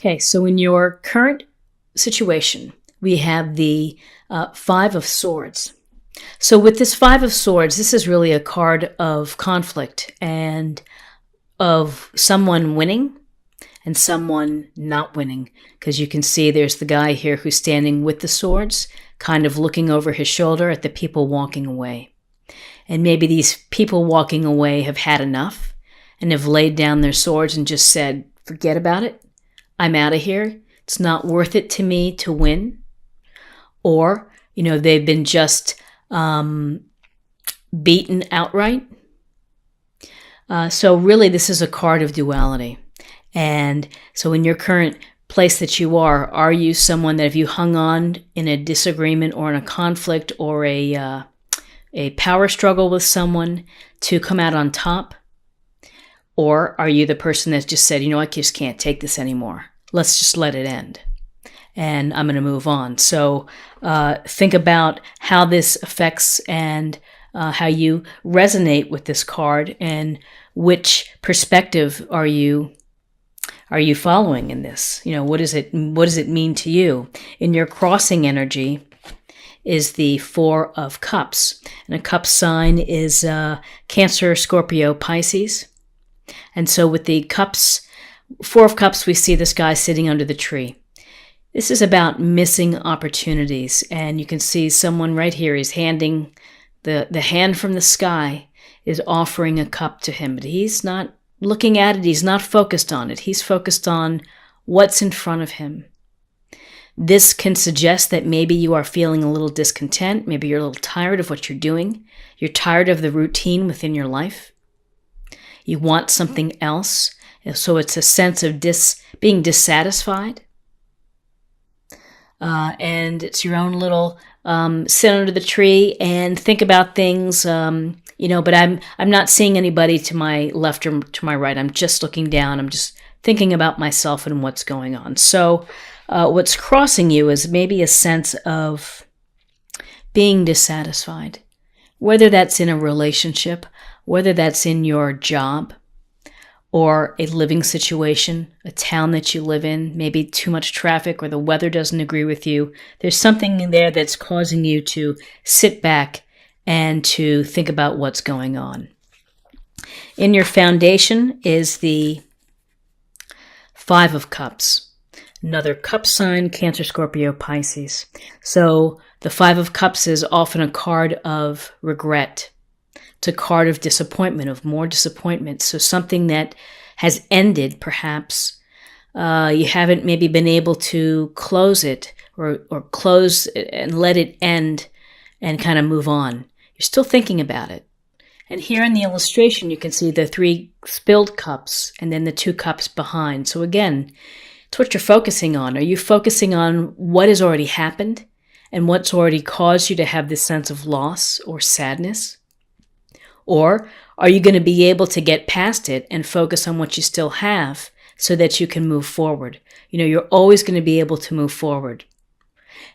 Okay, so in your current situation, we have the Five of Swords. So with this Five of Swords, this is really a card of conflict and of someone winning and someone not winning. Because you can see there's the guy here who's standing with the swords, kind of looking over his shoulder at the people walking away. And maybe these people walking away have had enough and have laid down their swords and just said, forget about it. I'm out of here. It's not worth it to me to win. Or, they've been just beaten outright. So really, this is a card of duality. And so in your current place that you are you someone that if you hung on in a disagreement or in a conflict or a power struggle with someone to come out on top? Or are you the person that just said, I just can't take this anymore. Let's just let it end. And I'm going to move on. So think about how this affects and how you resonate with this card and which perspective are you following in this? What does it mean to you? In your crossing energy is the Four of Cups. And a cup sign is Cancer, Scorpio, Pisces. And so with the cups, Four of Cups, we see this guy sitting under the tree. This is about missing opportunities. And you can see someone right here is handing the hand from the sky is offering a cup to him. But he's not looking at it. He's not focused on it. He's focused on what's in front of him. This can suggest that maybe you are feeling a little discontent. Maybe you're a little tired of what you're doing. You're tired of the routine within your life. You want something else. So it's a sense of being dissatisfied. And it's your own little sit under the tree and think about things, but I'm not seeing anybody to my left or to my right. I'm just looking down. I'm just thinking about myself and what's going on. So what's crossing you is maybe a sense of being dissatisfied, whether that's in a relationship, whether that's in your job, or a living situation, a town that you live in, maybe too much traffic or the weather doesn't agree with you. There's something in there that's causing you to sit back and to think about what's going on. In your foundation is the Five of Cups. Another cup sign, Cancer, Scorpio, Pisces. So the Five of Cups is often a card of regret. It's a card of disappointment, of more disappointment. So something that has ended, perhaps. You haven't maybe been able to close it or close and let it end and kind of move on. You're still thinking about it. And here in the illustration, you can see the three spilled cups and then the two cups behind. So again, it's what you're focusing on. Are you focusing on what has already happened and what's already caused you to have this sense of loss or sadness? Or are you going to be able to get past it and focus on what you still have so that you can move forward? You're always going to be able to move forward.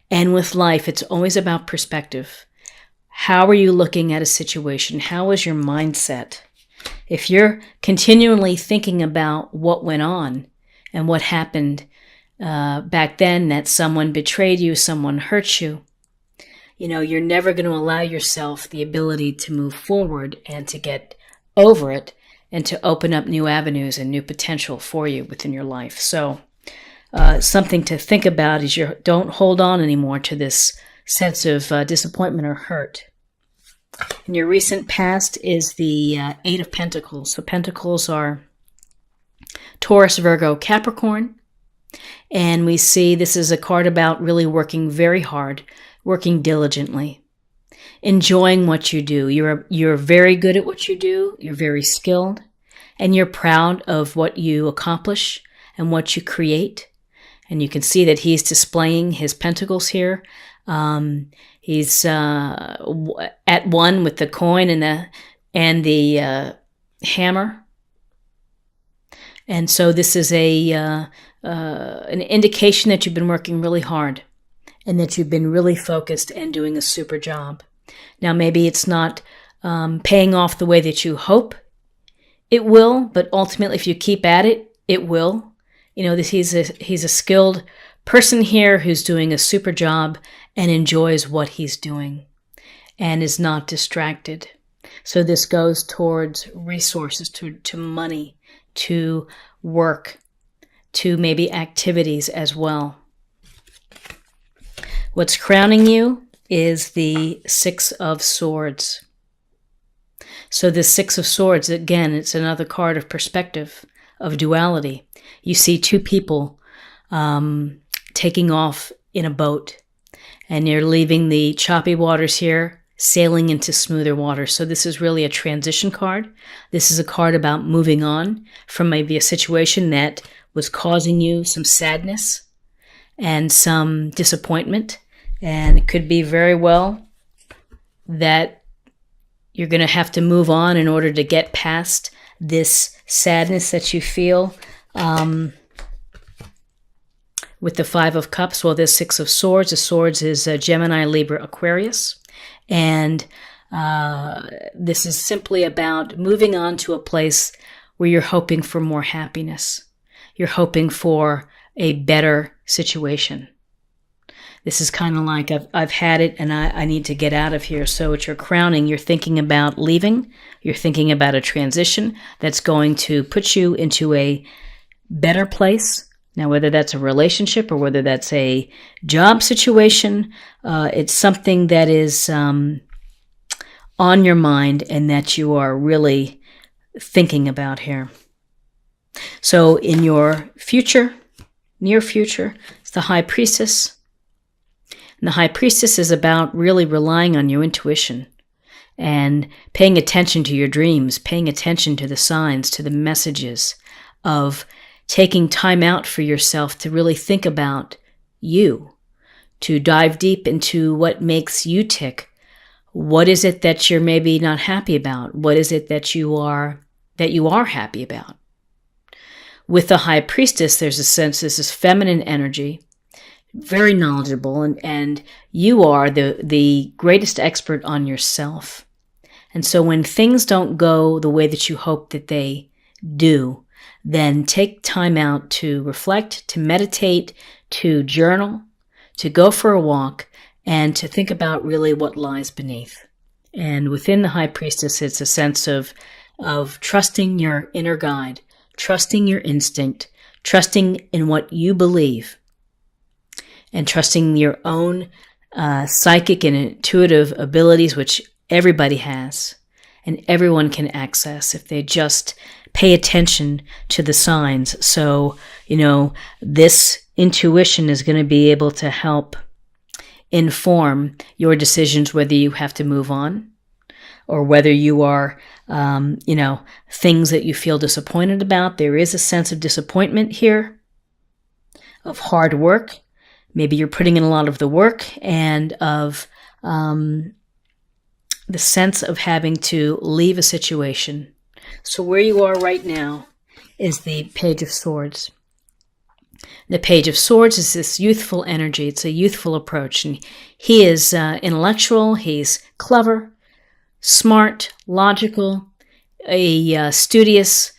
And with life, it's always about perspective. How are you looking at a situation? How is your mindset? If you're continually thinking about what went on and what happened back then, that someone betrayed you, someone hurt you, you're never going to allow yourself the ability to move forward and to get over it and to open up new avenues and new potential for you within your life. So something to think about is you don't hold on anymore to this sense of disappointment or hurt. In your recent past is the Eight of Pentacles. So Pentacles are Taurus, Virgo, Capricorn. And we see this is a card about really working very hard, working diligently, enjoying what you do. You're very good at what you do. You're very skilled, and you're proud of what you accomplish and what you create. And you can see that he's displaying his pentacles here. He's at one with the coin and the hammer. And so this is an indication that you've been working really hard and that you've been really focused and doing a super job. Now, maybe it's not paying off the way that you hope it will, but ultimately, if you keep at it, it will. he's a skilled person here who's doing a super job and enjoys what he's doing and is not distracted. So this goes towards resources, to money, to work, to maybe activities as well. What's crowning you is the Six of Swords. So the Six of Swords, again, it's another card of perspective, of duality. You see two people taking off in a boat, and you're leaving the choppy waters here, sailing into smoother waters. So this is really a transition card. This is a card about moving on from maybe a situation that was causing you some sadness and some disappointment. And it could be very well that you're going to have to move on in order to get past this sadness that you feel. With the Five of Cups, well, there's Six of Swords. The Swords is Gemini, Libra, Aquarius. And this is simply about moving on to a place where you're hoping for more happiness. You're hoping for a better situation. This is kind of like I've had it and I need to get out of here. So at your crowning, you're thinking about leaving. You're thinking about a transition that's going to put you into a better place. Now, whether that's a relationship or whether that's a job situation, it's something that is on your mind and that you are really thinking about here. So in your future, near future, it's the High Priestess. And the High Priestess is about really relying on your intuition and paying attention to your dreams, paying attention to the signs, to the messages, of taking time out for yourself to really think about you, to dive deep into what makes you tick. What is it that you're maybe not happy about? What is it that you are happy about? With the High Priestess, there's a sense, this is feminine energy, very knowledgeable, and you are the greatest expert on yourself. And so when things don't go the way that you hope that they do, then take time out to reflect, to meditate, to journal, to go for a walk, and to think about really what lies beneath. And within the High Priestess, it's a sense of trusting your inner guide, trusting your instinct, trusting in what you believe, and trusting your own psychic and intuitive abilities, which everybody has and everyone can access if they just pay attention to the signs. So, this intuition is going to be able to help inform your decisions, whether you have to move on or whether you are, things that you feel disappointed about. There is a sense of disappointment here, of hard work. Maybe you're putting in a lot of the work and of the sense of having to leave a situation. So where you are right now is the Page of Swords. The Page of Swords is this youthful energy. It's a youthful approach. And he is intellectual. He's clever, smart, logical, a studious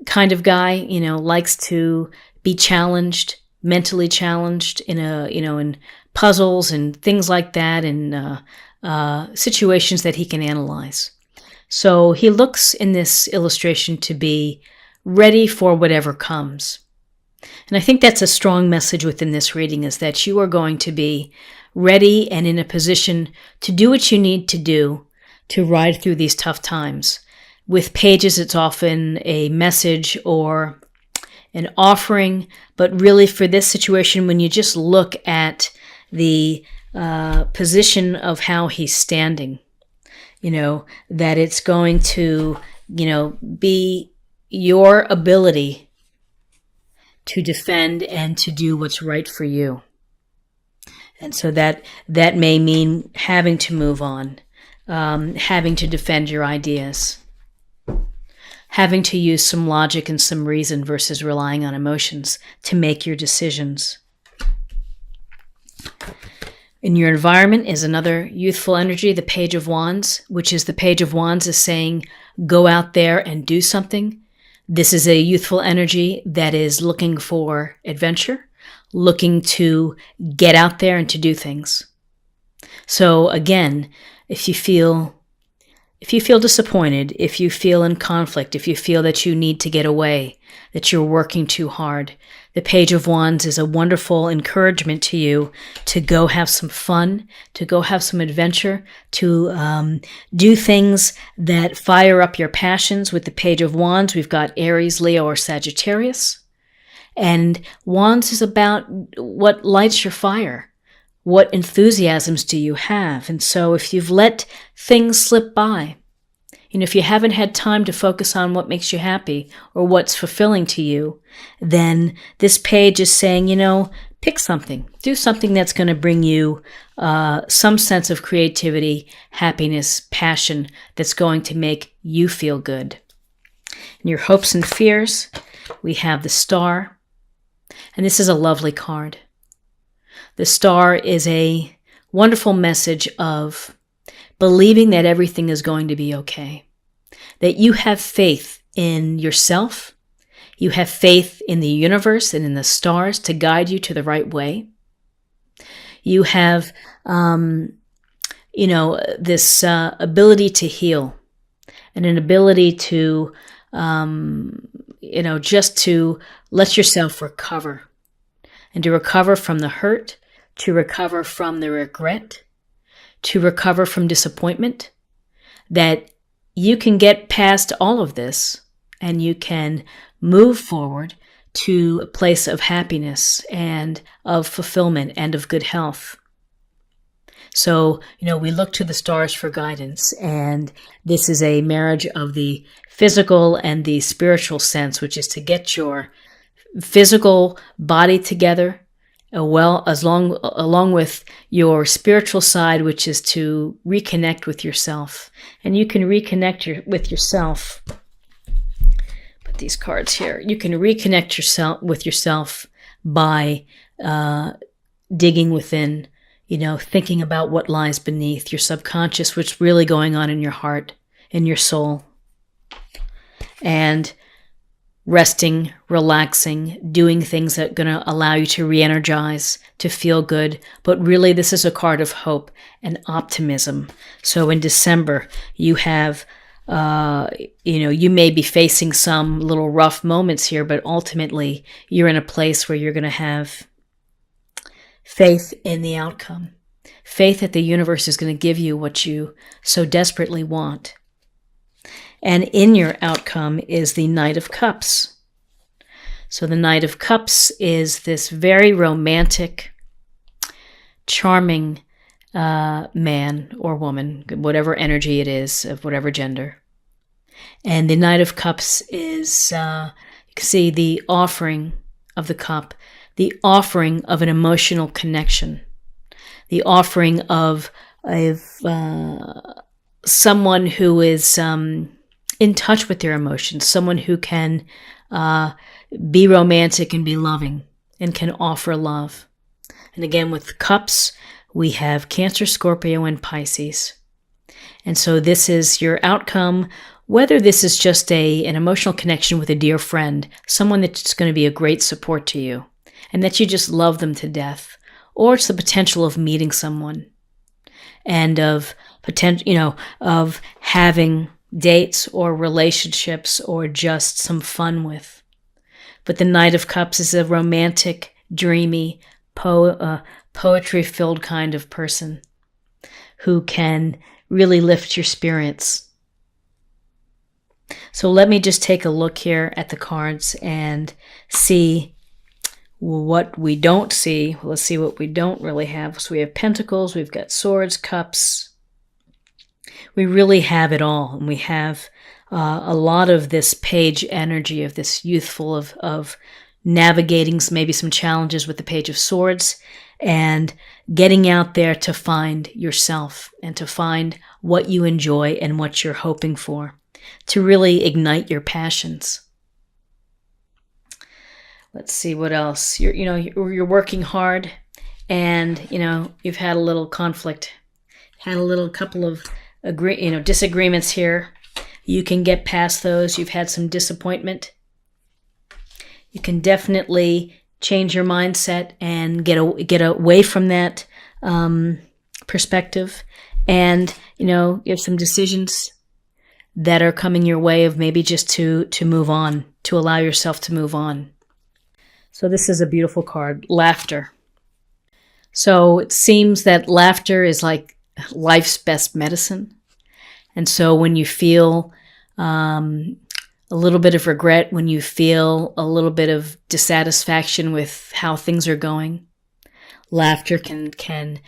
kind of guy, likes to be challenged, mentally challenged in puzzles and things like that, and situations that he can analyze. So he looks in this illustration to be ready for whatever comes. And I think that's a strong message within this reading, is that you are going to be ready and in a position to do what you need to do to ride through these tough times. With pages, it's often a message or an offering, but really for this situation, when you just look at the position of how he's standing, that it's going to, be your ability to defend and to do what's right for you. And so that may mean having to move on, having to defend your ideas, having to use some logic and some reason versus relying on emotions to make your decisions. In your environment is another youthful energy, the Page of Wands, which is the Page of Wands is saying, go out there and do something. This is a youthful energy that is looking for adventure, looking to get out there and to do things. So again, if you feel disappointed, if you feel in conflict, if you feel that you need to get away, that you're working too hard, the Page of Wands is a wonderful encouragement to you to go have some fun, to go have some adventure, to do things that fire up your passions. With the Page of Wands, we've got Aries, Leo, or Sagittarius. And Wands is about what lights your fire. What enthusiasms do you have? And so if you've let things slip by, if you haven't had time to focus on what makes you happy or what's fulfilling to you, then this page is saying, pick something. Do something that's going to bring you some sense of creativity, happiness, passion that's going to make you feel good. In your hopes and fears, we have the Star. And this is a lovely card. The Star is a wonderful message of believing that everything is going to be okay, that you have faith in yourself, you have faith in the universe and in the stars to guide you to the right way. You have, this ability to heal and an ability to, just to let yourself recover and to recover from the hurt, to recover from the regret, to recover from disappointment, that you can get past all of this and you can move forward to a place of happiness and of fulfillment and of good health. So, we look to the stars for guidance, and this is a marriage of the physical and the spiritual sense, which is to get your physical body together, along with your spiritual side, which is to reconnect with yourself. And you can reconnect with yourself. Put these cards here. You can reconnect with yourself by digging within, thinking about what lies beneath your subconscious, what's really going on in your heart, in your soul. And resting, relaxing, doing things that are going to allow you to re-energize, to feel good. But really, this is a card of hope and optimism. So in December, you have, you may be facing some little rough moments here, but ultimately, you're in a place where you're going to have faith in the outcome. Faith that the universe is going to give you what you so desperately want. And in your outcome is the Knight of Cups. So the Knight of Cups is this very romantic, charming man or woman, whatever energy it is, of whatever gender. And the Knight of Cups is, you can see the offering of the cup, the offering of an emotional connection, the offering of someone who is in touch with their emotions, someone who can be romantic and be loving and can offer love. And again, with cups, we have Cancer, Scorpio, and Pisces. And so this is your outcome, whether this is just an emotional connection with a dear friend, someone that's going to be a great support to you, and that you just love them to death, or it's the potential of meeting someone and of of having dates or relationships or just some fun with. But the Knight of Cups is a romantic, dreamy, poetry-filled kind of person who can really lift your spirits. So let me just take a look here at the cards and see what we don't see. Let's see what we don't really have. So we have Pentacles, we've got Swords, Cups. We really have it all. And we have a lot of this page energy of this youthful of navigating maybe some challenges with the Page of Swords and getting out there to find yourself and to find what you enjoy and what you're hoping for, to really ignite your passions. Let's see what else. You're working hard, and you've had a little conflict, had a little couple of disagreements here. You can get past those. You've had some disappointment. You can definitely change your mindset and get away from that perspective. And, you have some decisions that are coming your way of maybe just to move on, to allow yourself to move on. So this is a beautiful card, laughter. So it seems that laughter is like life's best medicine. And so when you feel a little bit of regret, when you feel a little bit of dissatisfaction with how things are going, laughter can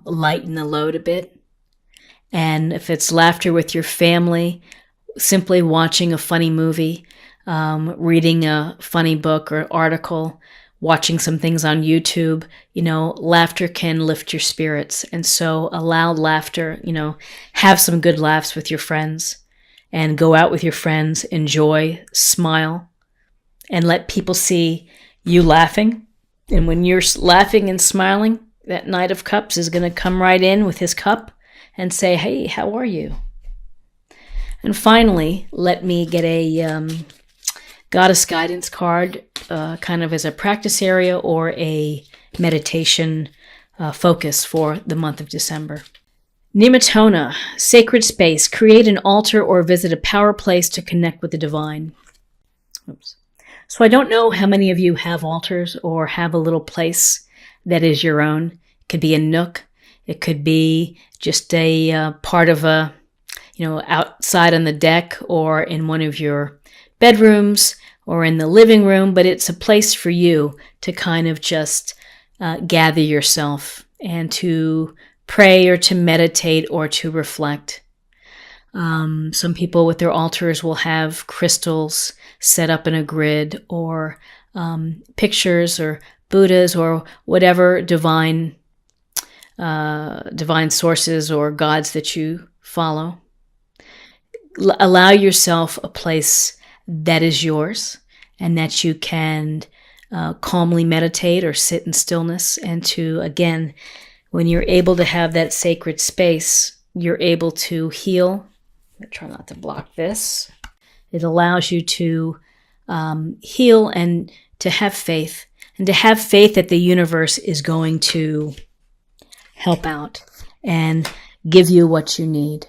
lighten the load a bit. And if it's laughter with your family, simply watching a funny movie, reading a funny book or article, watching some things on YouTube, laughter can lift your spirits. And so allow laughter, have some good laughs with your friends and go out with your friends, enjoy, smile, and let people see you laughing. And when you're laughing and smiling, that Knight of Cups is going to come right in with his cup and say, hey, how are you? And finally, let me get a Goddess Guidance card, kind of as a practice area or a meditation focus for the month of December. Nimatona, sacred space. Create an altar or visit a power place to connect with the divine. Oops. So I don't know how many of you have altars or have a little place that is your own. It could be a nook. It could be just a part of a, outside on the deck or in one of your bedrooms or in the living room, but it's a place for you to kind of just gather yourself and to pray or to meditate or to reflect. Some people with their altars will have crystals set up in a grid or pictures or Buddhas or whatever divine sources or gods that you follow. Allow yourself a place that is yours and that you can calmly meditate or sit in stillness, and to, again, when you're able to have that sacred space, you're able to heal. I'm going to try not to block this. It allows you to heal and to have faith, and to have faith that the universe is going to help out and give you what you need.